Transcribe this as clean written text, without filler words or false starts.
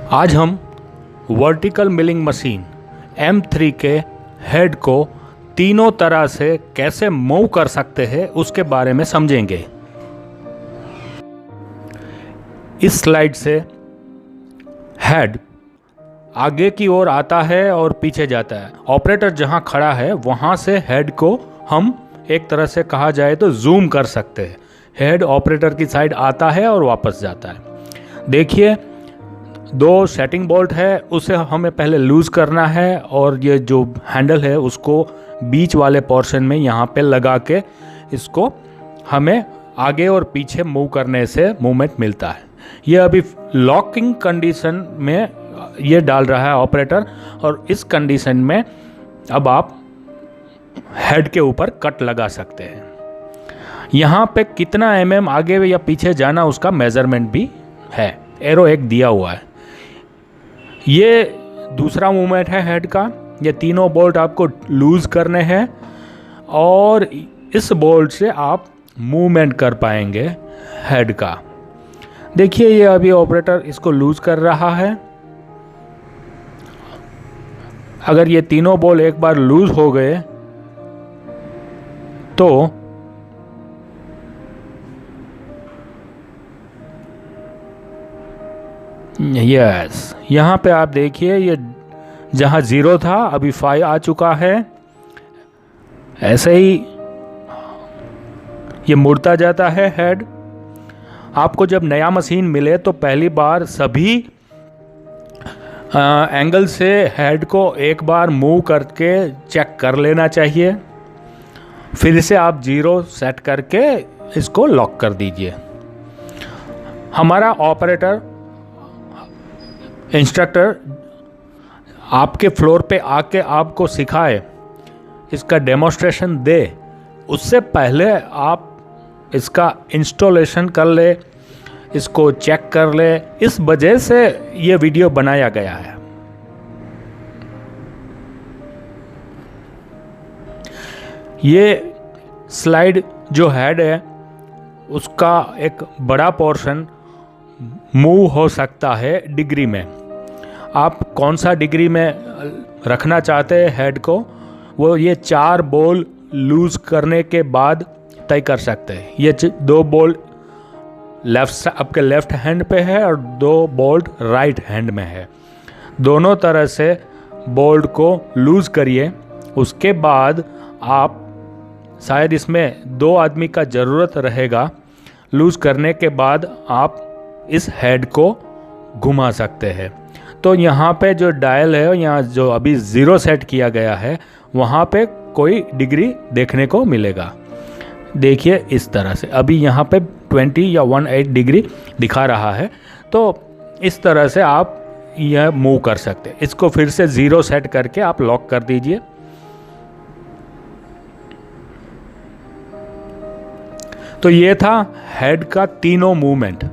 आज हम vertical milling machine M3 के हेड को तीनों तरह से कैसे मूव कर सकते हैं उसके बारे में समझेंगे। इस स्लाइड से हेड आगे की ओर आता है और पीछे जाता है। ऑपरेटर जहां खड़ा है वहां से हेड को हम एक तरह से कहा जाए तो जूम कर सकते हैं। हेड ऑपरेटर की साइड आता है और वापस जाता है। देखिए, दो सेटिंग बोल्ट है, उसे हमें पहले लूज करना है और ये जो हैंडल है उसको बीच वाले पोर्शन में यहाँ पे लगा के इसको हमें आगे और पीछे मूव करने से मूवमेंट मिलता है। ये अभी लॉकिंग कंडीशन में ये डाल रहा है ऑपरेटर, और इस कंडीशन में अब आप हेड के ऊपर कट लगा सकते हैं। यहाँ पे कितना mm आगे या पीछे जाना उसका मेजरमेंट भी है, एरो एक दिया हुआ है। ये दूसरा मूवमेंट है हेड का। ये तीनों बोल्ट आपको लूज करने हैं और इस बोल्ट से आप मूवमेंट कर पाएंगे हेड का। देखिए, ये अभी ऑपरेटर इसको लूज कर रहा है। अगर ये तीनों बोल्ट एक बार लूज हो गए तो यस, यहाँ पे आप देखिए, ये जहाँ 0 था अभी 5 आ चुका है। ऐसे ही ये मुड़ता जाता है हेड। आपको जब नया मशीन मिले तो पहली बार सभी एंगल से हेड को एक बार मूव करके चेक कर लेना चाहिए। फिर से आप 0 सेट करके इसको लॉक कर दीजिए। हमारा ऑपरेटर इंस्ट्रक्टर आपके फ्लोर पे आके आपको सिखाए, इसका डेमोन्स्ट्रेशन दे, उससे पहले आप इसका इंस्टॉलेशन कर ले, इसको चेक कर ले। इस वजह से ये वीडियो बनाया गया है। ये स्लाइड जो हेड है उसका एक बड़ा पोर्शन मूव हो सकता है डिग्री में। आप कौन सा डिग्री में रखना चाहते हैं हेड को, वो ये 4 बॉल लूज करने के बाद तय कर सकते हैं। ये 2 बॉल आपके लेफ्ट हैंड पे है और 2 बोल्ट राइट हैंड में है। दोनों तरह से बोल्ट को लूज करिए। उसके बाद आप शायद इसमें 2 आदमी का ज़रूरत रहेगा। लूज करने के बाद आप इस हेड को घुमा सकते हैं। तो यहाँ पे जो डायल है, यहाँ जो अभी 0 सेट किया गया है, वहाँ पे कोई डिग्री देखने को मिलेगा। देखिए, इस तरह से अभी यहाँ पे 20 या 18 डिग्री दिखा रहा है। तो इस तरह से आप यह मूव कर सकते हैं। इसको फिर से 0 सेट करके आप लॉक कर दीजिए। तो ये था हेड का तीनों मूवमेंट।